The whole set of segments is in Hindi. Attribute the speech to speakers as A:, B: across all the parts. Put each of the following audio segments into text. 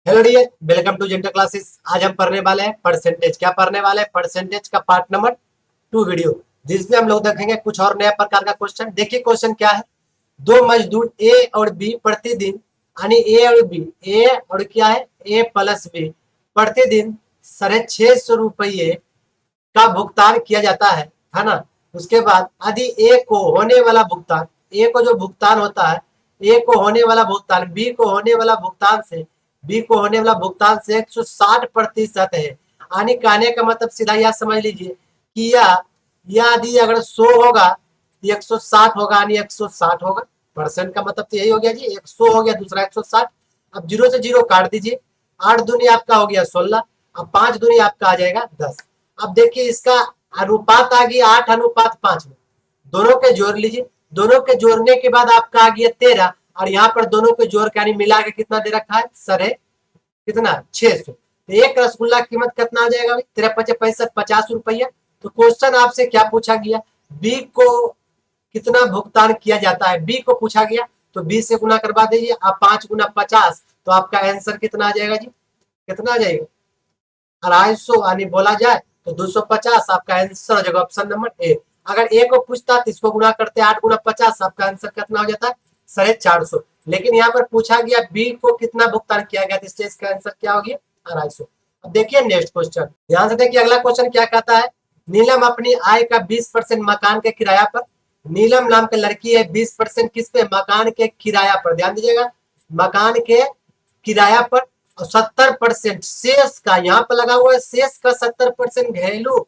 A: Hello dear, welcome to Genter classes. आज हम पढ़ने वाले हैं परसेंटेज। क्या पढ़ने वाले हैं? परसेंटेज का पार्ट नंबर 2 वीडियो, जिसमें हम लोग देखेंगे कुछ और नया प्रकार का क्वेश्चन। देखिए क्वेश्चन क्या है। दो मजदूर ए और बी प्रतिदिन, यानी ए और बी, ए और क्या है, ए प्लस बी, प्रतिदिन 650 रुपये का भुगतान किया जाता है ना। उसके बाद यदि ए को होने वाला भुगतान, ए को जो भुगतान होता है, ए को होने वाला भुगतान बी को होने वाला भुगतान से, बी को होने वाला भुगतान से 160% है। यानी कहने का मतलब सीधा यह समझ लीजिए कि यह यदि अगर 100 होगा तो 160 होगा, यानी 160 होगा। परसेंट का मतलब तो यही हो गया जी, 100 हो गया, दूसरा 160। अब जीरो से जीरो काट दीजिए, 8 दूनी आपका हो गया 16, अब 5 दूनी आपका आ जाएगा 10। अब देखिए इसका अनुपात आ गया 8:5 में। दोनों के जोड़ लीजिए, दोनों के जोड़ने के बाद आपका आ गया 13, और यहाँ पर दोनों के जोड़ के यानी मिला के कितना दे रखा है, साढ़े कितना 600। तो एक रसगुल्ला की कीमत कितना आ जाएगा भाई, 13×5 = 50 रुपया। तो क्वेश्चन आपसे क्या पूछा गया, बी को कितना भुगतान किया जाता है, बी को पूछा गया। तो 20 से गुना करवा दीजिए आप, 5×50, तो आपका आंसर कितना आ जाएगा जी, कितना आ जाएगा 250, यानी बोला जाए तो 250 आपका आंसर हो जाएगा, ऑप्शन नंबर ए। अगर ए को पूछता तो इसको गुना करते 8×50, आपका आंसर कितना हो जाता है 450। लेकिन यहाँ पर पूछा गया बी को कितना भुगतान किया गया, इसलिए इसका आंसर क्या हो गया 250। अब देखिए नेक्स्ट क्वेश्चन, ध्यान से देखिए। अगला क्वेश्चन क्या कहता है, नीलम अपनी आय का 20% मकान के किराया पर, नीलम नाम की लड़की है, 20% किस पे, मकान के किराया पर। ध्यान दीजिएगा, मकान के किराया पर, और 70% शेष का, यहाँ पर लगा हुआ है शेष का 70% घरेलू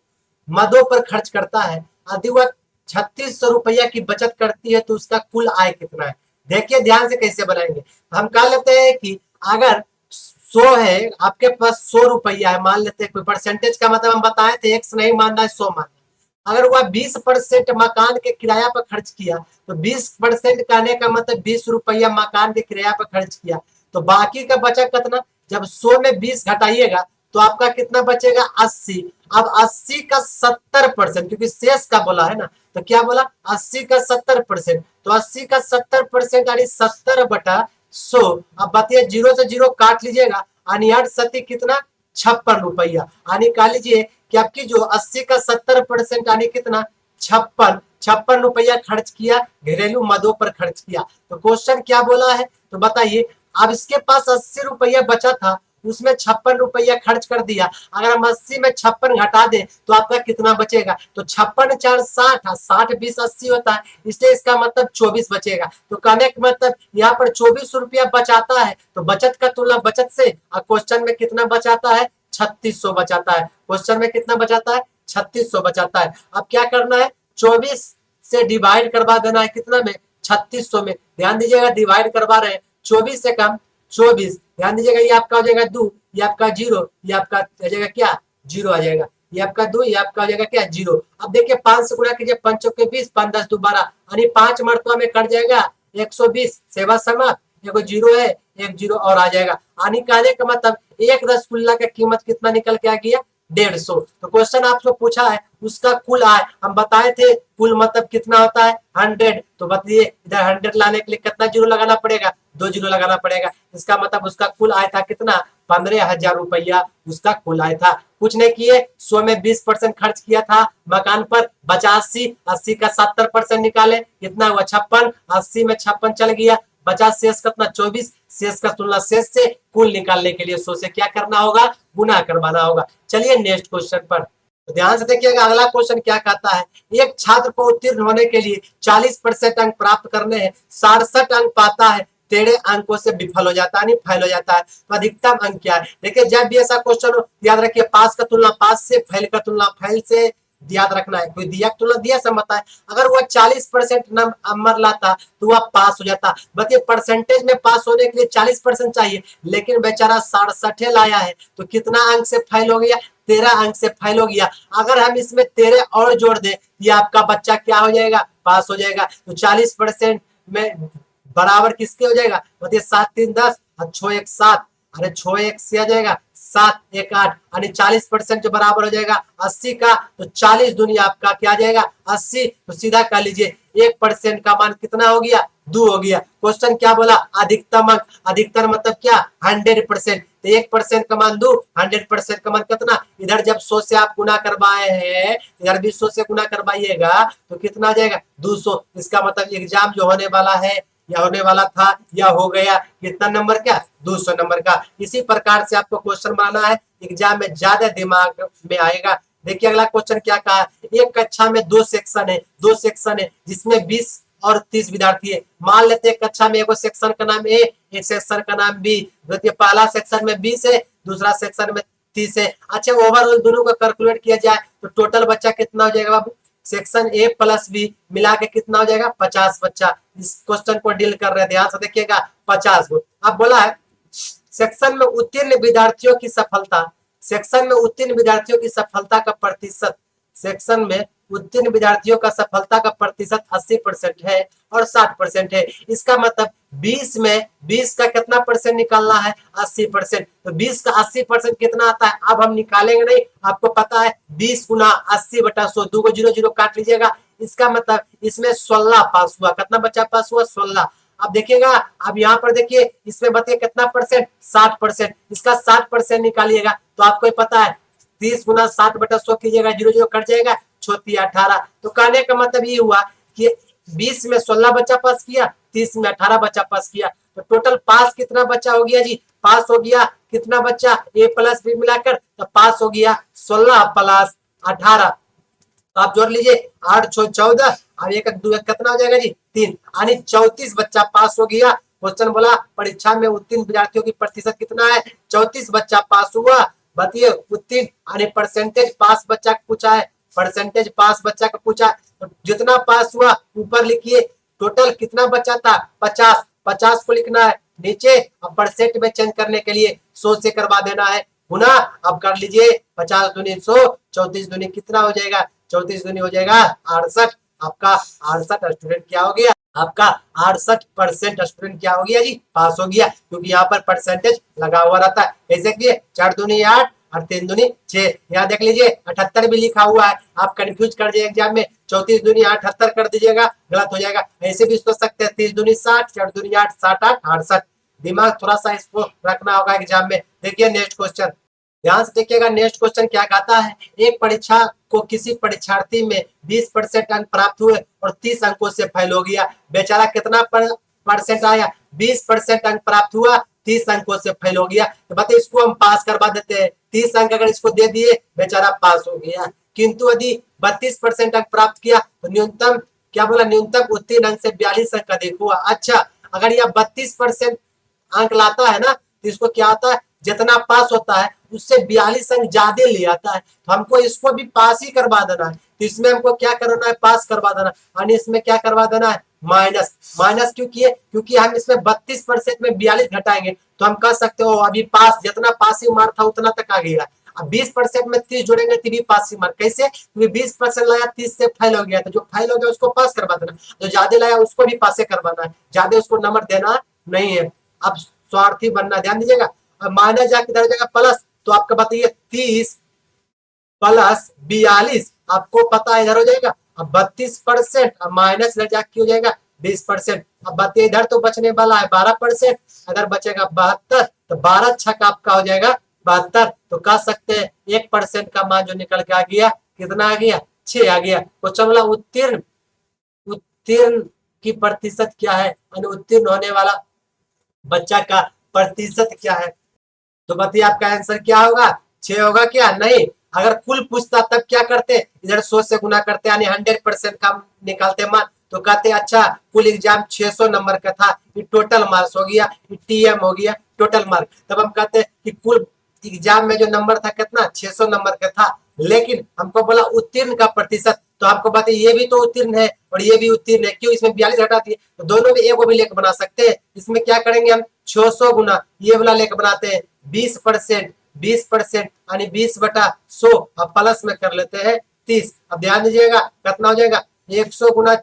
A: मदों पर खर्च करता है। यदि वह 3600 रुपया की बचत करती है तो उसका कुल आय कितना है। देखिए ध्यान से कैसे बनाएंगे। हम कह लेते हैं कि अगर 100 है, आपके पास 100 रुपया है, मान लेते हैं। कोई परसेंटेज का मतलब हम बताए थे, एक्स नहीं मानना है, 100 मानना। अगर वह 20% मकान के किराया पर खर्च किया, तो 20% कहने का मतलब 20 रुपया मकान के किराया पर खर्च किया, तो बाकी का बचा कितना। जब 100 में 20 घटाइएगा तो आपका कितना बचेगा 80। अब 80 का 70%, क्योंकि शेष का बोला है ना, तो क्या बोला 80 का 70%, तो 80 का 70% यानी 70/100। अब बताइए, जीरो से जीरो काट लीजिएगा, यानी 8×7 कितना 56 रुपया। यानी कह लीजिए कि आपकी जो 80 का 70% यानी कितना 56 रुपया खर्च किया, घरेलू मदों पर खर्च किया। तो क्वेश्चन क्या बोला है, तो बताइए। अब इसके पास 80 रुपया बचा था, उसमें 56 रुपया खर्च कर दिया। अगर हम 80 में 56 घटा दें तो आपका कितना बचेगा, तो 56×4 = 60, 60 20 80 होता है, इसलिए इसका मतलब 24 बचेगा। तो कहने का मतलब यहाँ पर 24 रुपया बचाता है, तो बचत का तुलना बचत से, और क्वेश्चन में कितना बचाता है 3600 बचाता है। क्वेश्चन में कितना बचाता है 3600 बचाता है। अब क्या करना है, 24 से डिवाइड करवा देना है, कितना में 3600 में। ध्यान दीजिएगा, डिवाइड करवा रहे हैं, 24 से कम 24, ध्यान दीजिएगा, ये आपका हो जाएगा 2, ये आपका 0, ये आपका हो जाएगा क्या 0 आ जाएगा, ये आपका 2, ये आपका हो जाएगा क्या 0। अब देखिए 5 से गुणा कीजिए, 5 चौके 20, 5 10 2 12, यानी 5 मरतबा में कट जाएगा 120, सेवा समाप्त। एगो 0 है, एक 0 और आ जाएगा। यानी कहने का मतलब एक रसगुल्ला का कीमत कितना निकल के आ गया 150। तो क्वेश्चन आपसे पूछा है उसका कुल आय, हम बताए थे कुल मतलब कितना होता है 100। तो बताइए इधर 100 लाने के लिए कितना जीरो लगाना पड़ेगा, 2 जीरो लगाना पड़ेगा। इसका मतलब उसका कुल आय था कितना 15,000 रुपया उसका कुल आय था। कुछ नहीं किए, 100 में 20% खर्च किया था मकान पर, बचा 80, 80 का 70% निकाले, कितना हुआ 56, 80 में 56 चल गया, बचा शेष कितना 24। शेष का तुलना शेष से, कुल निकालने के लिए 100 से क्या करना होगा, गुना करवाना होगा। चलिए नेक्स्ट क्वेश्चन पर ध्यान से देखिएगा। अगला क्वेश्चन क्या कहता है, एक छात्र को उत्तीर्ण होने के लिए 40% अंक प्राप्त करने हैं, 67 अंक पाता है, 13 अंकों से विफल हो जाता है, फेल हो जाता है, तो अधिकतम अंक क्या है। देखिए जब भी ऐसा क्वेश्चन हो, याद रखिए पास का तुलना पास से, फेल का तुलना फेल से, याद रखना है। कोई दिया तुलना दिया समझता है, अगर वह 40% नंबर लाता तो वह पास हो जाता। बताइए परसेंटेज में पास होने के लिए 40% चाहिए, लेकिन बेचारा 67 लाया है, तो कितना अंक से फेल हो गया, 13 अंक से फेल हो गया। अगर हम इसमें 13 और जोड़ दें, ये आपका बच्चा क्या हो जाएगा, पास हो जाएगा। तो 40% में बराबर किसके हो जाएगा, बताइए 7 3 10 और 6 1 7, अरे 6 1 से आ जाएगा 7 1 8, यानी 40% जो बराबर हो जाएगा 80 का। तो 40 दुनिया आपका क्या आ जाएगा 80। तो सीधा कर लीजिए 1% का मान कितना हो गया 2 हो गया। क्वेश्चन क्या बोला, अधिकतम अंक, अधिकतम मतलब क्या 100%। तो 1% का मान 2, 100% का मान कितना, इधर जब 100 से आप गुना करवाए हैं, इधर भी 100 से गुना करवाइएगा तो कितना आ जाएगा 200। इसका मतलब एग्जाम जो होने वाला है या होने वाला था या हो गया कितना नंबर का, 200 नंबर का। इसी प्रकार से आपको क्वेश्चन बनाना है, एग्जाम में ज्यादा दिमाग में आएगा। देखिए अगला क्वेश्चन क्या कहा है, एक कक्षा में 2 सेक्शन है जिसमें 20 और 30 विद्यार्थी है। मान लेते हैं कक्षा में एक सेक्शन का नाम ए, एक सेक्शन का नाम बी। देखिए पहला सेक्शन में 20 है, दूसरा सेक्शन में 30 है। अच्छा ओवरऑल दोनों का कैलकुलेट किया जाए तो टोटल बच्चा कितना हो जाएगा बाबू, सेक्शन ए प्लस बी मिला के कितना हो जाएगा 50 बच्चा। इस क्वेश्चन को डील कर रहे हैं, ध्यान से देखिएगा 50 को। अब बोला है सेक्शन में उत्तीर्ण विद्यार्थियों की सफलता, सेक्शन में उत्तीर्ण विद्यार्थियों की सफलता का प्रतिशत, सेक्शन में उत्तीर्ण विद्यार्थियों का सफलता का प्रतिशत 80% है और 60% है। इसका मतलब 20 में 20 का कितना परसेंट निकालना है, 80%। तो 20 का 80% कितना आता है, अब हम निकालेंगे नहीं, आपको पता है 20 गुना 80/100, 2 को 0 0 काट लीजिएगा। इसका मतलब इसमें 16 पास हुआ, कितना बच्चा पास हुआ 16। अब देखिएगा, अब यहाँ पर देखिए इसमें बताइए कितना परसेंट, 60%। इसका 60% निकालिएगा तो आपको पता है 30 गुना 60/100 कीजिएगा, 0 0 कट जाएगा, 18। तो कहने का मतलब ये हुआ कि 20 में 16 बच्चा पास किया, 30 में 18 बच्चा पास किया। तो टोटल पास कितना बच्चा हो गया जी, पास हो गया कितना बच्चा, ए प्लस बी मिलाकर तो पास हो गया 16 प्लस 18। तो आप जोड़ लीजिए 8 6 14, अब एक कितना हो जाएगा जी 3, यानी 34 बच्चा पास हो गया। क्वेश्चन बोला परीक्षा में उत्तीर्ण विद्यार्थियों की प्रतिशत कितना है, 34 बच्चा पास हुआ। बताइए उत्तीर्ण यानी परसेंटेज पास बच्चा पूछा है, परसेंटेज पास बच्चा का पूछा, तो जितना पास हुआ ऊपर लिखिए, टोटल कितना बच्चा था 50, 50 को लिखना है नीचे। अब परसेंट में चेंज करने के लिए 100 से करवा देना है गुना। अब कर लीजिए 50 दूनी 100, 34 दूनी कितना हो जाएगा, 34 दूनी हो जाएगा 68। आपका 68 स्टूडेंट क्या हो गया, आपका 68% स्टूडेंट क्या हो गया जी, पास हो गया। क्योंकि यहाँ पर परसेंटेज लगा हुआ रहता है। कैसे किए, 4 दूनी 8 और 3 दूनी 6। यहाँ देख लीजिए 78 भी लिखा हुआ है, आप कंफ्यूज कर दिए एग्जाम में, 34 दूनी 78 कर दीजिएगा, गलत हो जाएगा। ऐसे भी सोच सकते हैं 30 दूनी 60, 4 दूनी 8, 60 8 68। दिमाग थोड़ा सा इसको रखना होगा एग्जाम में। देखिए नेक्स्ट क्वेश्चन, ध्यान से देखिएगा नेक्स्ट क्वेश्चन क्या कहता है। एक परीक्षा को किसी परीक्षार्थी में 20% अंक प्राप्त हुए और 30 अंकों से फेल हो गया। बेचारा कितना परसेंट आया, 20% अंक प्राप्त हुआ, 30 अंकों से फेल हो गया। तो बताइए इसको हम पास करवा देते हैं, 30 अंक अगर इसको दे दिए बेचारा पास हो गया। किंतु यदि 32% अंक प्राप्त किया तो न्यूनतम क्या बोला, न्यूनतम उत्तीर्ण अंक से 42 अंक अधिक हुआ। अच्छा अगर यह 32% अंक लाता है ना तो इसको क्या आता है, जितना पास होता है उससे 42 अंक ज्यादा ले आता है। तो हमको इसको भी पास ही करवा देना है। तो इसमें हमको क्या करना है, पास करवा देना, यानी इसमें क्या करवा देना है, माइनस। माइनस क्यों किए, क्योंकि हम इसमें 32% में 42 घटाएंगे तो हम कह सकते हो अभी पास, जितना पासिंग मार्क था उतना तक आ गया। अब 20% में 30 जोड़ेंगे तो भी पासिंग मार्क। कैसे, क्योंकि 20% लाया 30 से फेल हो गया, तो जो फेल हो गया उसको पास करवा देना, जो ज्यादा लाया उसको भी पास करवाना है, ज्यादा उसको नंबर देना नहीं है। अब स्वार्थी बनना, ध्यान दीजिएगा। अब माइनस जाके इधर जाएगा प्लस, तो आपका बताइए 30 प्लस 42, आपको पता है इधर हो जाएगा अब 32%, अब माइनस इधर जाके हो जाएगा 20%। अब बताइए इधर तो बचने वाला है 12%, अगर बचेगा 72, तो 12 छक आपका हो जाएगा 72। तो कह सकते हैं 1% का मान जो निकल के आ गया, कितना आ गया 6 आ गया। क्वेश्चन वाला उत्तीर्ण, उत्तीर्ण की प्रतिशत क्या है, उत्तीर्ण होने वाला बच्चा का प्रतिशत क्या है। तो बताइए आपका आंसर क्या होगा, 6 होगा क्या, नहीं। अगर कुल पूछता तब क्या करते, इधर 100 से गुना करते यानी 100% का निकालते मान। तो कहते अच्छा कुल एग्जाम 600 नंबर का था, ये टोटल मार्क्स हो गया, ये टीएम हो गया टोटल मार्क। तब हम कहते कि कुल एग्जाम में जो नंबर था कितना 600 नंबर का था, लेकिन हमको बोला उत्तीर्ण का प्रतिशत, तो आपको बताइए ये भी तो उत्तीर्ण है और ये भी उत्तीर्ण है, क्यों, इसमें 42 हटा दिए तो दोनों में एक भी लेख बना सकते हैं। इसमें क्या करेंगे हम 600 गुना ये वाला लेख बनाते हैं 20%, 20% यानी 20/100, अब प्लस में कर लेते हैं 30। अब ध्यान दीजिएगा कितना हो जाएगा, 100 गुना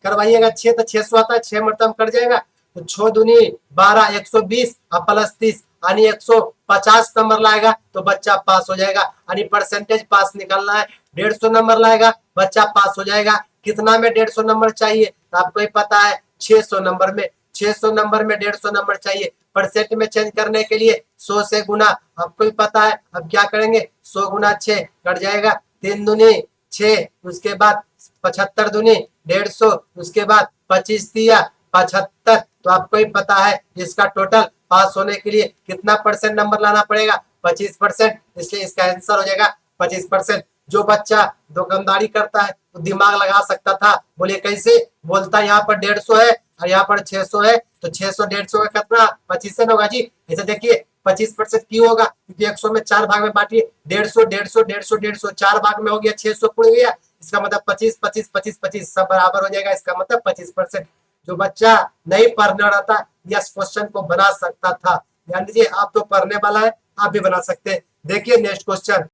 A: करवाइएगा 6 तो 600 आता है, 6 मतलब कट जाएगा, तो 6 दूनी 12, 120 और प्लस 30 यानी 150 नंबर लाएगा तो बच्चा पास हो जाएगा। यानी परसेंटेज पास निकालना है, 150 नंबर लाएगा बच्चा पास हो जाएगा। कितना में 150 नंबर चाहिए, तो आपको ही पता है 600 नंबर में, 600 नंबर में 150 नंबर चाहिए। परसेंट में चेंज करने के लिए 100 से गुना, आपको भी पता है। अब क्या करेंगे, 100 गुना 6 कट जाएगा, 3 दूनी 6, उसके बाद 75 दूनी 150, उसके बाद 25 दिया 75। तो आपको ही पता है इसका टोटल पास होने के लिए कितना परसेंट नंबर लाना पड़ेगा, 25%। इसलिए इसका आंसर हो जाएगा 25%। जो बच्चा दुकानदारी करता है तो दिमाग लगा सकता था, बोले कैसे, बोलता यहाँ पर 150 है और यहाँ पर 600 है, तो 600 150 का कितना 25 होगा जी। ऐसे देखिए 25% क्यों होगा, क्योंकि 100 में 4 भाग में बांटिए, 150 150 150 150 4 भाग में हो गया, 600 पूर्ण गया। इसका मतलब 25 25 25 25 सब बराबर हो जाएगा। इसका मतलब 25%। जो बच्चा नहीं पढ़ने रहता यस क्वेश्चन को बना सकता था। ध्यान दीजिए, आप तो पढ़ने वाला है, आप भी बना सकते हैं। देखिए नेक्स्ट क्वेश्चन,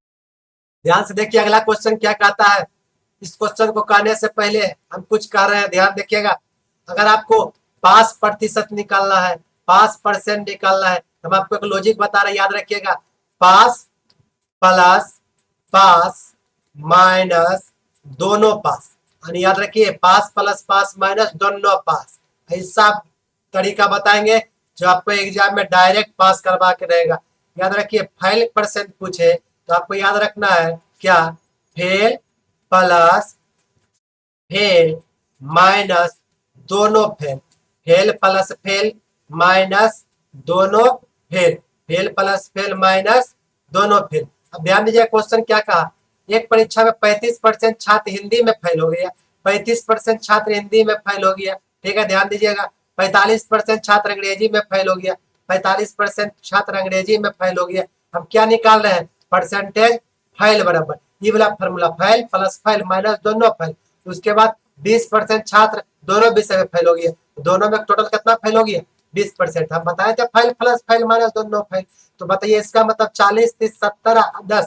A: ध्यान से देखिए अगला क्वेश्चन क्या कहता है। इस क्वेश्चन को कहने से पहले हम कुछ कह रहे हैं, ध्यान देखिएगा। अगर आपको पास प्रतिशत निकालना है, पास परसेंट निकालना है, तो हम आपको एक लॉजिक बता रहे हैं, याद रखिएगा। पास प्लस पास माइनस दोनों पास, यानी याद रखिए पास प्लस पास माइनस दोनों पास। ऐसा तरीका बताएंगे जो आपको एग्जाम में डायरेक्ट पास करवा के रहेगा। याद रखिए फेल परसेंट पूछे तो आपको याद रखना है क्या, फेल प्लस फेल माइनस दोनों fail, fail plus fail minus दोनों fail, fail plus fail minus दोनों फेल। अब ध्यान दीजिए क्वेश्चन क्या कहा, एक परीक्षा में 35% छात्र हिंदी में फेल हो गया, 35% छात्र हिंदी में फेल हो गया, ठीक है। ध्यान दीजिएगा 45% छात्र अंग्रेजी में फेल हो गया, 45% छात्र अंग्रेजी में फेल हो गया। हम क्या निकाल रहे हैं, परसेंटेज फेल बराबर ये वाला formula, fail plus fail minus दोनों फेल। उसके बाद 20% छात्र दोनों विषय में फेल हो गया, दोनों में टोटल कितना फेल हो गया, 20%। हम बताए थे फेल प्लस फेल माइनस दोनों फेल। तो बताइए इसका मतलब 40 30 70 10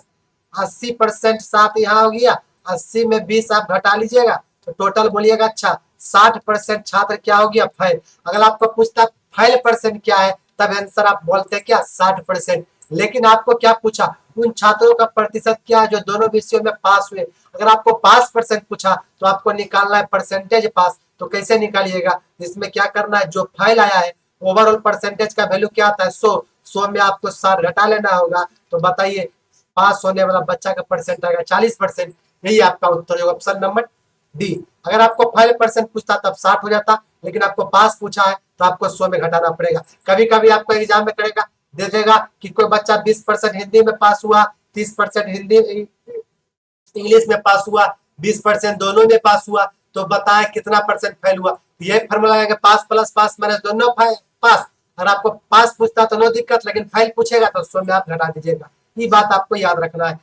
A: 80% साथ यहाँ हो गया, 80 में 20 आप घटा लीजिएगा तो टोटल बोलिएगा अच्छा 60% छात्र क्या हो गया, फेल। अगर आपको पूछता फेल परसेंट क्या है तब आंसर आप बोलते क्या 60%। लेकिन आपको क्या पूछा, उन छात्रों का प्रतिशत क्या है जो दोनों विषयों में पास हुए। अगर आपको पास परसेंट पूछा तो आपको निकालना है परसेंटेज पास। तो कैसे निकालिएगा, इसमें क्या करना है, जो फेल आया है ओवरऑल परसेंटेज का वैल्यू क्या आता है 100, 100 में आपको 60 घटा लेना होगा। तो बताइए पास होने वाला बच्चा का परसेंट आएगा 40%। यही आपका उत्तर होगा, ऑप्शन नंबर डी। अगर आपको 5% पूछता तब 60 हो जाता, लेकिन आपको पास पूछा है तो आपको 100 में घटाना पड़ेगा। कभी कभी आपको एग्जाम में करेगा दे देगा कि कोई बच्चा 20% हिंदी में पास हुआ, 30% हिंदी इंग्लिश में पास हुआ, 20% दोनों में पास हुआ, तो बताए कितना परसेंट फेल हुआ। ये फॉर्मूला है पास प्लस पास माइनस दोनों पास। अगर आपको पास पूछता तो नो दिक्कत, लेकिन फेल पूछेगा तो 100 में आप घटा दीजिएगा। ये बात आपको याद रखना है।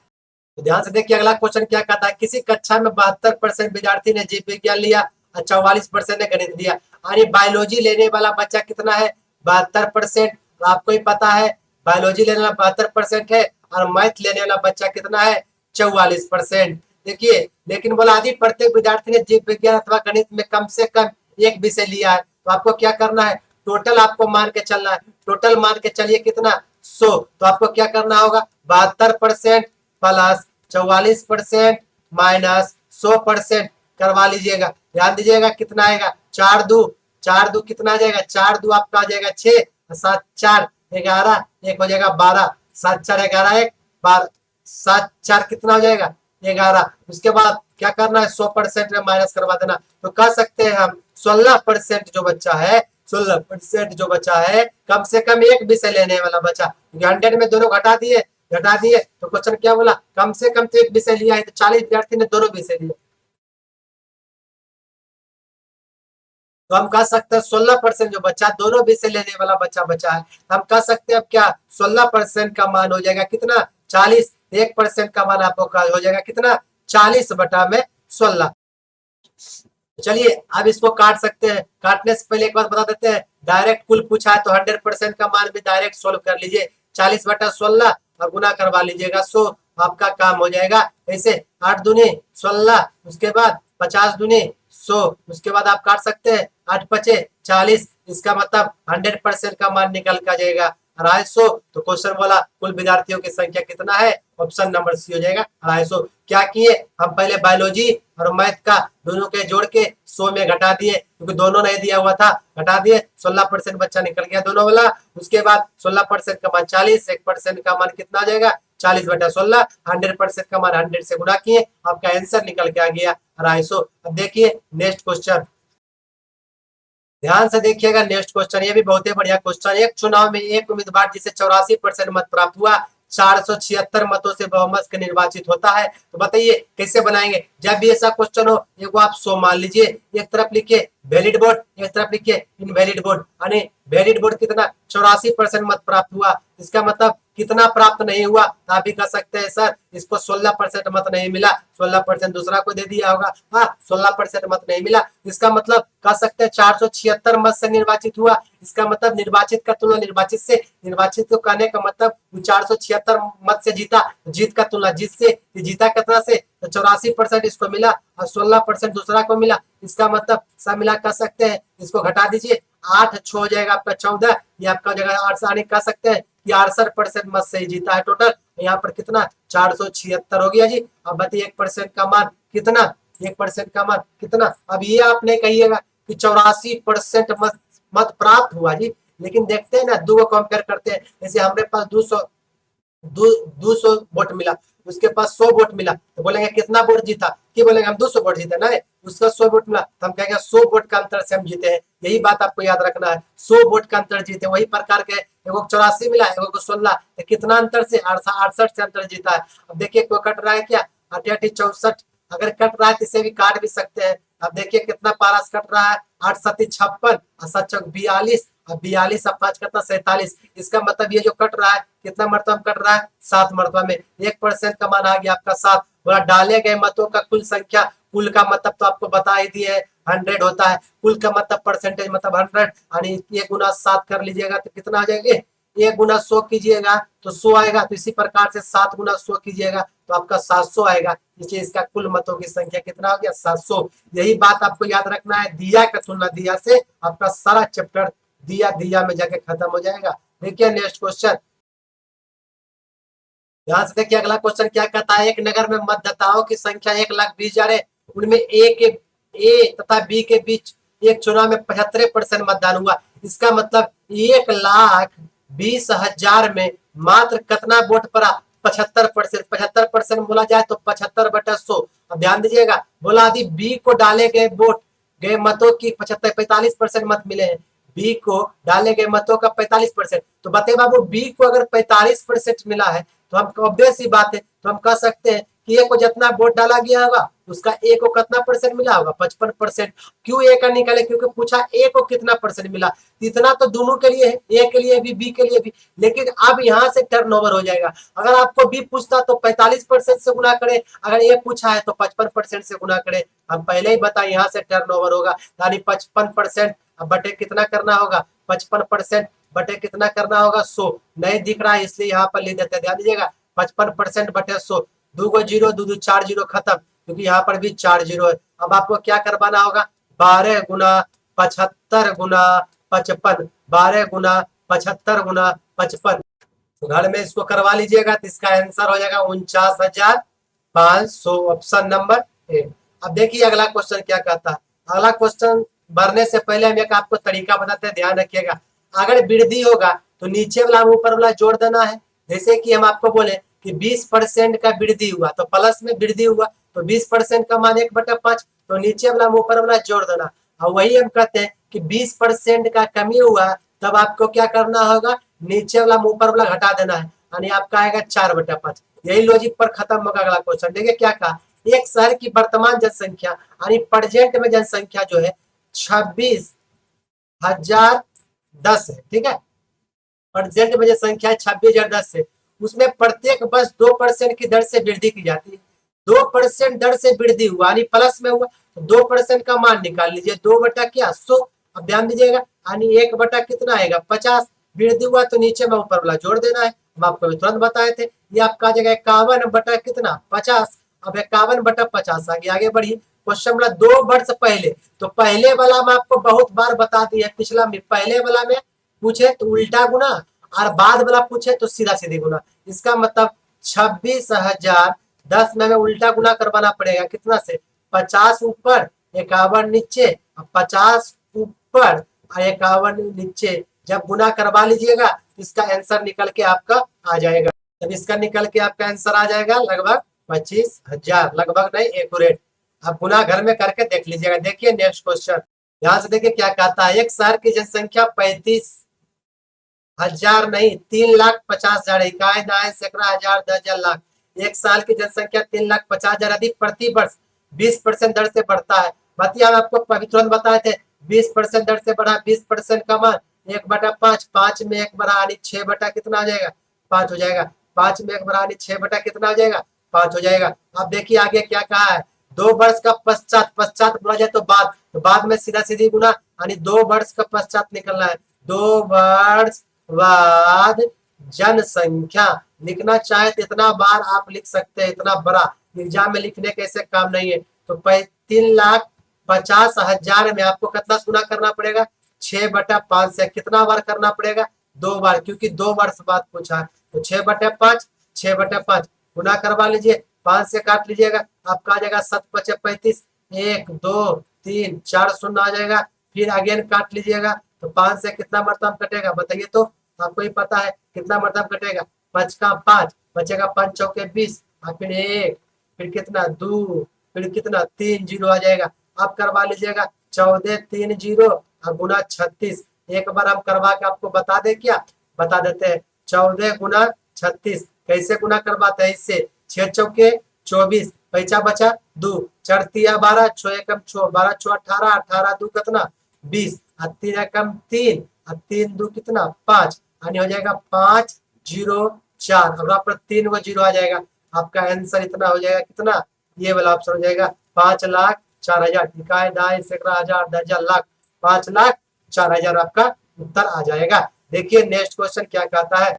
A: तो ध्यान से देखिए अगला क्वेश्चन क्या कहता है, किसी कक्षा में 72% विद्यार्थी ने जीव विज्ञान लिया और 44% ने गणित लिया, यानी बायोलॉजी लेने वाला बच्चा कितना है 72%। आपको ही पता है बायोलॉजी लेने वाला 72% है और मैथ लेने वाला बच्चा कितना है 44%। देखिए लेकिन बोला यदि प्रत्येक विद्यार्थी ने जीव विज्ञान अथवा गणित में कम से कम एक विषय लिया है, तो आपको क्या करना है, टोटल आपको मान के चलना है। टोटल मान के चलिए कितना 100, तो आपको क्या करना होगा 72% प्लस 44% माइनस 100% करवा लीजिएगा। ध्यान दीजिएगा कितना आएगा, 4 दू कितना आ जाएगा, 4 दू आपका आ जाएगा 6, 7 4 11, एक हो जाएगा 12, 7 4 11 1 12, 7 4 कितना हो जाएगा 11। उसके बाद क्या करना है 100% में माइनस करवा देना। तो कह सकते हैं हम 16% जो बच्चा है, 16% जो बचा है कम से कम एक विषय लेने वाला बचा, 100 में दोनों घटा दिए तो क्वेश्चन क्या बोला, कम से कम तो एक विषय लिया है, तो 40 विद्यार्थी ने दोनों विषय लिए। तो हम कह सकते हैं 16% जो बच्चा दोनों विषय लेने वाला बच्चा बचा है, हम कह सकते हैं अब क्या 16% का मान हो जाएगा कितना 40, 1% का मान आपको हो जाएगा कितना 40/16। चलिए अब इसको काट सकते हैं, काटने से पहले एक बात बता देते हैं, डायरेक्ट कुल पूछा है तो 100% का मान भी डायरेक्ट सोल्व कर लीजिए, 40/16 और गुना करवा लीजिएगा 100, आपका काम हो जाएगा। ऐसे 8 दूनी 16, उसके बाद 50 दूनी 100, उसके बाद आप काट सकते हैं 8 पचे 40, इसका मतलब 100% का मान निकल कर जाएगा 250। तो क्वेश्चन बोला कुल विद्यार्थियों की संख्या कितना है, ऑप्शन नंबर सी हो जाएगा 250। क्या किए हम पहले बायोलॉजी और मैथ का दोनों के जोड़ के 100 में घटा दिए, क्योंकि दोनों नहीं दिया हुआ था, घटा दिए, 16% बच्चा निकल गया दोनों वाला। उसके बाद 16% का मान 40, 1% का मान कितना आ जाएगा 40/16, 100% का मान 100 से गुणा किए, आपका आंसर निकल के आ गया 250। अब देखिए नेक्स्ट क्वेश्चन, ध्यान से देखिएगा नेक्स्ट क्वेश्चन, ये भी बहुत ही बढ़िया क्वेश्चन। एक चुनाव में एक उम्मीदवार जिसे 84% मत प्राप्त हुआ 476 मतों से बहुमत के निर्वाचित होता है, तो बताइए कैसे बनाएंगे। जब भी ऐसा क्वेश्चन हो एक आप 100 मान लीजिए, एक तरफ लिखिए वैलिड वोट, एक तरफ लिखिए इनवैलिड वोट, यानी वैलिड वोट कितना 84% मत प्राप्त हुआ, इसका मतलब कितना प्राप्त नहीं हुआ, तो आप भी कह सकते हैं सर इसको 16% मत नहीं मिला, 16% दूसरा को दे दिया होगा, हाँ 16% मत नहीं मिला, इसका मतलब कह सकते हैं 476 मत से निर्वाचित हुआ, इसका मतलब निर्वाचित का तुलना निर्वाचित से, निर्वाचित को कहने का मतलब 476 मत से जीता, जीत का तुलना जीत से, जीता कितना से, तो 84% इसको मिला और 16% दूसरा को मिला, इसका मतलब सब मिला कह सकते हैं, इसको घटा दीजिए 8 6 हो जाएगा आपका 14, ये आपका जगह 8 से कह सकते हैं कि 68% मत से ही जीता है टोटल, यहाँ पर कितना 476 हो गया जी। अब बताइए 1% का मान कितना, 1% का मान कितना, अब ये आप नहीं कहिएगा कि 84% मत प्राप्त हुआ जी, लेकिन देखते हैं ना दो को कंपेयर करते हैं, जैसे हमारे पास 200 वोट मिला, उसके पास 100 वोट मिला, तो बोलेंगे कितना वोट जीता, कि बोलेंगे हम 200 वोट जीते ना, उसका 100 वोट मिला तो हम कहेंगे 100 वोट का अंतर से हम जीते हैं, यही बात आपको याद रखना है, 100 वोट का अंतर जीते। वही प्रकार के एगो 84 मिला, एगो को 16, तो कितना अंतर से 68 से अंतर जीता है। अब देखिए कोई कट रहा है क्या, 88 64, अगर कट रहा है तो इसे भी काट भी सकते हैं। अब देखिए कितना पारस कट रहा है, 8 7 56 और 7 चौक 42, अब 42 और 5 कितना 47, इसका मतलब ये जो कट रहा है कितना मरतबा में कट रहा है 7 मरतबा में, 1% का मान आ गया आपका 7। बोला डाले गए मतों का कुल संख्या, कुल का मतलब तो आपको बता ही दिए 100 होता है, कुल का मतलब परसेंटेज मतलब 100, यानी 1 गुना 7 कर लीजिएगा तो कितना आ जाएगा, 1 गुना 100 कीजिएगा तो 100 आएगा, तो इसी प्रकार से 7 गुना 100 कीजिएगा तो आपका 700 आएगा, इसलिए इसका कुल मतों की संख्या कितना हो गया 700। यही बात आपको याद रखना है, दिया का तुलना दिया से आपका सारा चैप्टर दिया दिया में जाके खत्म हो जाएगा। देखिए नेक्स्ट क्वेश्चन, ध्यान से देखिए अगला क्वेश्चन क्या कहता है, एक नगर में मतदाताओं की संख्या 1,20,000 है, उनमें ए तथा बी के बीच एक चुनाव में 75% मतदान हुआ, इसका मतलब 1,20,000 में मात्र कितना वोट पड़ा 75%, 75% बोला जाए तो 75/100। अब ध्यान दीजिएगा, बोला यदि बी को डाले गए वोट गए मतों की 45% मत मिले हैं, बी को डाले गए मतों का 45%, तो बताइए बाबू बी को अगर 45% मिला है तो हम ऑब्वियस सी बात है, तो हम कह सकते हैं कि ए को जितना वोट डाला गया होगा उसका ए को कितना परसेंट मिला होगा 55%। क्यों ए का निकाले, क्योंकि पूछा ए को कितना परसेंट मिला, इतना तो दोनों के लिए है, ए के लिए भी बी के लिए भी, लेकिन अब यहाँ से टर्नओवर हो जाएगा। अगर आपको बी पूछता तो 45% से गुना करे, अगर ए पूछा है तो 55% से गुना करे, हम पहले ही बताए यहाँ से टर्नओवर होगा, यानी 55% बटे कितना करना होगा 55% बटे कितना करना होगा 100, नहीं दिख रहा है इसलिए यहाँ पर ले देते हैं, ध्यान दीजिएगा 55% बटे 100, 2 को 0 2 2 4 0 खत्म, क्योंकि यहाँ पर भी 4 0 है। अब आपको क्या करवाना होगा 12 गुना 75 गुना 55, 12 गुना 75 गुना 55, तो घर में इसको करवा लीजिएगा तो इसका आंसर हो जाएगा 49,500, ऑप्शन नंबर ए। अब देखिए अगला क्वेश्चन क्या कहता है, अगला क्वेश्चन बढ़ने से पहले हम एक आपको तरीका बताते हैं, ध्यान रखिएगा। अगर वृद्धि होगा तो नीचे वाला ऊपर वाला जोड़ देना है, जैसे कि हम आपको बोले कि 20% का वृद्धि हुआ तो प्लस में वृद्धि हुआ तो 20% का मान 1/5, तो नीचे वाला ऊपर वाला जोड़ देना। और वही हम कहते हैं कि 20% का कमी हुआ तब आपको क्या करना होगा, नीचे वाला ऊपर वाला घटा देना है, यानी आपका आएगा 4/5। यही लॉजिक पर खत्म होगा अगला क्वेश्चन। देखिए क्या कहा, एक शहर की वर्तमान जनसंख्या यानी प्रेजेंट में जनसंख्या जो है 26,010 है, ठीक है, प्रेजेंट में जनसंख्या 26,010 है, उसमें प्रत्येक वर्ष 2% की दर से वृद्धि की जाती है, 2% दर से वृद्धि हुआ यानी प्लस में हुआ तो 2% का मान निकाल लीजिए, 2/100। अब ध्यान दीजिएगा यानी 1 बटा कितना आएगा 50, वृद्धि हुआ तो नीचे में ऊपर वाला जोड़ देना है, हम आपको तुरंत बताए थे, ये आपका आ जाएगा 51 बटा कितना 50। अब 51/50 आगे आगे बढ़िए, क्वेश्चन वाला 2 वर्ष पहले, तो पहले वाला में आपको बहुत बार बता दिया, पिछला में पहले वाला में पूछे तो उल्टा गुना और बाद वाला पूछे तो सीधा सीधी गुना। इसका मतलब 26,000 10 में हमें उल्टा गुना करवाना पड़ेगा कितना से, 50 ऊपर 51 नीचे, 50 ऊपर और 51 नीचे। जब गुना करवा लीजिएगा इसका आंसर निकल के आपका आ जाएगा। तब इसका निकल के आपका आंसर आ जाएगा लगभग 25,000, लगभग नहीं एक्यूरेट। आप गुना घर में करके देख लीजिएगा। देखिए नेक्स्ट क्वेश्चन, ध्यान से देखिए क्या कहता है। एक शहर की जनसंख्या 35,000 नहीं 3,50,000, इकाई दाएं सैकड़ा हजार 10,000 लाख। एक साल की जनसंख्या 3,50,000 अधिक प्रति वर्ष 20% दर से बढ़ता है। बताइए, हम आपको अभी तुरंत बताए थे 20% दर से बढ़ा, 20% का मान 1/5, 5 में 1 बढ़ा यानी 6 बटा कितना हो जाएगा, 5 हो जाएगा। 5 में 1 बढ़ा यानी 6 बटा कितना हो जाएगा, 5 हो जाएगा। अब देखिए आगे क्या कहा है, 2 वर्ष का पश्चात, पश्चात बोला जाए तो बाद में सीधा सीधी गुना यानी 2 वर्ष का पश्चात निकलना है। 2 वर्ष बाद जनसंख्या, लिखना चाहे तो इतना बार आप लिख सकते हैं, इतना बड़ा एग्जाम में लिखने के ऐसे काम नहीं है। तो 3,50,000 में आपको कितना गुना करना पड़ेगा, 6/5 से कितना बार करना पड़ेगा, 2 बार, क्योंकि 2 वर्ष बाद पूछा है। तो 6/5, 6/5 गुना करवा लीजिए, 5 से काट लीजिएगा, आपका आ जाएगा 7×5 = 35, 1 2 3 4 शून्य आ जाएगा। फिर अगेन काट लीजिएगा, तो 5 से कितना मरतब कटेगा बताइए, तो आपको ही पता है कितना मरतब कटेगा, 5 का 5 बचेगा, 5 चौके 20 और फिर 1, फिर कितना 2, फिर कितना 3 जीरो आ जाएगा। आप करवा लीजिएगा 14 3 0 और गुना 36। एक बार हम करवा के आपको बता दे, क्या बता देते हैं, 14 गुना 36 कैसे गुना करवाते हैं, इससे 6 चौके 24, पैसा बचा 2, 4 तिया 12, 6 एकम 6, 12 6 18, 18 2 कितना 20, और 3 एकम 3 और 3 2 कितना 5, यानी हो जाएगा 504 और वहां पर 3 गो जीरो आ जाएगा। आपका आंसर इतना हो जाएगा, कितना, ये वाला ऑप्शन हो जाएगा 5,04,000, इकाई दाएं सैकड़ा हजार 10,000 लाख, 5,04,000 आपका उत्तर आ जाएगा। देखिए नेक्स्ट क्वेश्चन क्या कहता है,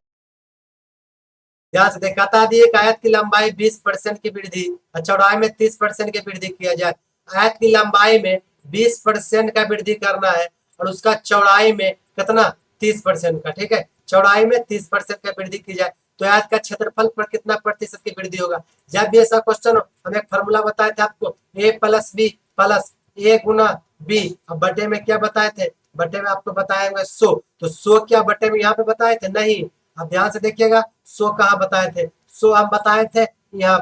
A: ध्यान से देखा दी, एक आयत की लंबाई 20% की वृद्धि और चौड़ाई में 30% की वृद्धि किया जाए। आयत की लंबाई में 20% का वृद्धि करना है और उसका चौड़ाई में कितना 30% का, ठीक है, चौड़ाई में 30% का वृद्धि की जाए तो आयत का क्षेत्रफल पर कितना प्रतिशत की वृद्धि होगा। जब भी ऐसा क्वेश्चन हो, हम एक फॉर्मूला बताए थे आपको, A+B plus A Guna B, अब बटे में क्या बताए थे, बटे में आपको बताए होंगे 100, तो 100 क्या बटे में यहाँ पे बताए थे, नहीं। अब ध्यान से देखिएगा 100 कहाँ बताए थे, 100 हम बताए थे यहाँ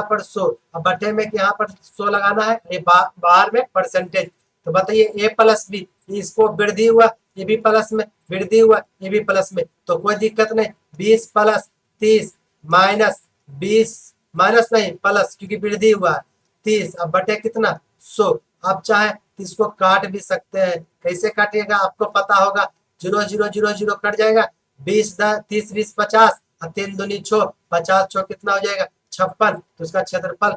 A: पर 100, अब बटे में यहाँ पर 100 लगाना है, ये बाहर में परसेंटेज। तो बताइए A+B, इसको वृद्धि हुआ, ये भी प्लस में, वृद्धि हुआ ये भी प्लस में, तो कोई दिक्कत नहीं। 20 + 30 माइनस 20 माइनस नहीं प्लस, क्योंकि वृद्धि हुआ 30, अब बटे कितना 100। आप चाहे इसको काट भी सकते हैं, कैसे काटिएगा आपको पता होगा, 0 0 0 0 कट जाएगा, 20 30 20 50 और 3 दूनी 6, 50 6 कितना हो जाएगा 56, तो उसका क्षेत्रफल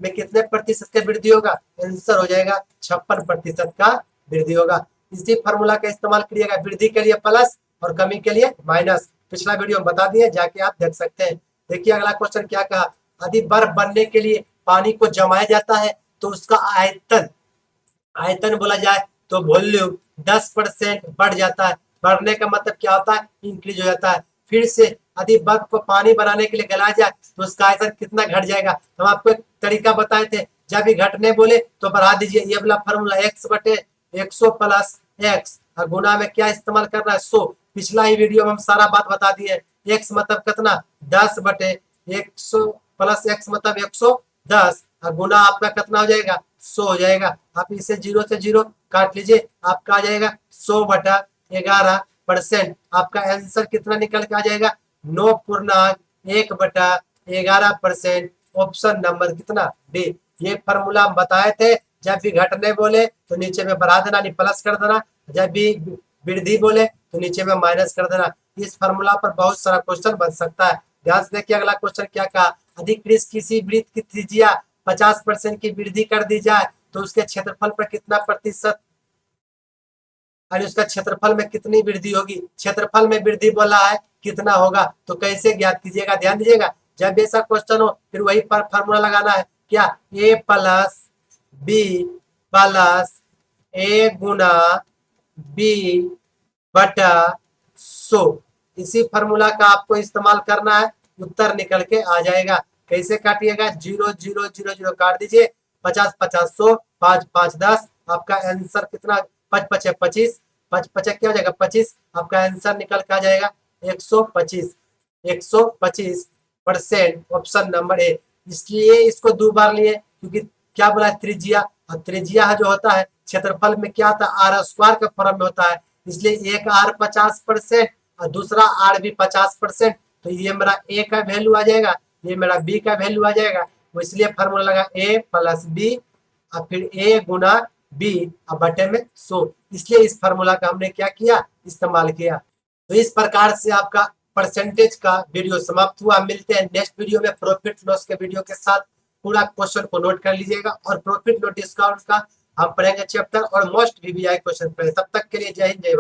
A: में कितने प्रतिशत का वृद्धि होगा, आंसर हो जाएगा 56% का वृद्धि होगा। इसी फॉर्मूला का इस्तेमाल करिएगा, वृद्धि के लिए प्लस और कमी के लिए माइनस। पिछला वीडियो में बता दिए, जाके आप देख सकते हैं। देखिए अगला क्वेश्चन क्या कहा, यदि बर्फ बनने के लिए पानी को जमाया जाता है तो उसका आयतन, आयतन बोला जाए तो वॉल्यूम 10% बढ़ जाता है। बढ़ने का मतलब क्या होता है, इंक्रीज हो जाता है। फिर से यदि बर्फ को पानी बनाने के लिए गलाया जाए तो उसका आयतन कितना घट जाएगा। हम आपको एक तरीका बताए थे, जब भी घटने बोले तो बढ़ा दीजिए, ये वाला फॉर्मूला x/100 + x और गुना में क्या इस्तेमाल करना है 100। पिछला ही वीडियो में हम सारा बात बता दिए, x मतलब कितना 10/100 + x मतलब 110 और गुना आपका कितना हो जाएगा 100 हो जाएगा। आप इसे 0 से 0 काट लीजिए, आपका आ जाएगा 100/11%। आपका आंसर कितना निकल के आ जाएगा 9.1/11%। ऑप्शन नंबर कितना डी। ये फॉर्मूला हम बताए थे, जब भी घटने बोले तो नीचे में बढ़ा देना नहीं प्लस कर देना, जब भी वृद्धि बोले तो नीचे में माइनस कर देना। इस फॉर्मूला पर बहुत सारा क्वेश्चन बन सकता है। ध्यान से देखिए अगला क्वेश्चन क्या कहा, अधिक किसी वृत्त की त्रिज्या 50% की वृद्धि कर दी जाए तो उसके क्षेत्रफल पर कितना प्रतिशत, और उसका क्षेत्रफल में कितनी वृद्धि होगी। क्षेत्रफल में वृद्धि बोला है कितना होगा, तो कैसे ज्ञात कीजिएगा, ध्यान दीजिएगा। जब ऐसा क्वेश्चन हो फिर वही पर फॉर्मूला लगाना है, क्या A+B + A गुना B/100। इसी फार्मूला का आपको इस्तेमाल करना है, उत्तर निकल के आ जाएगा। कैसे काटिएगा, 0 0 0 0 काट दीजिए, 50 50 100, 5 5 10, आपका आंसर कितना, 5 5 25, 5 5 क्या हो जाएगा 25, आपका आंसर निकल के आ जाएगा 125, 125% ऑप्शन नंबर ए। इसलिए इसको दो बार लिए क्योंकि क्या बोला है, त्रिज्या, और त्रिज्या जो होता है क्षेत्रफल में क्या होता है, आर स्क्वायर के फॉर्म में होता है, इसलिए एक आर 50% और दूसरा आर भी 50%, तो ये मेरा ए का वैल्यू आ जाएगा, ये मेरा बी का वैल्यू आ जाएगा, तो इसलिए फार्मूला लगा ए प्लस बी और फिर ए गुना बी और बटे में 100, इसलिए इस फार्मूला का हमने क्या किया, इस्तेमाल किया। तो इस प्रकार से आपका परसेंटेज का वीडियो समाप्त हुआ। मिलते हैं नेक्स्ट वीडियो में प्रॉफिट लॉस के वीडियो के साथ। पूरा क्वेश्चन को नोट कर लीजिएगा और प्रॉफिट लॉस डिस्काउंट का हम पढ़ेंगे चैप्टर और मोस्ट वीवीआई क्वेश्चन पढ़ेंगे। तब तक के लिए जय हिंद जय भारत।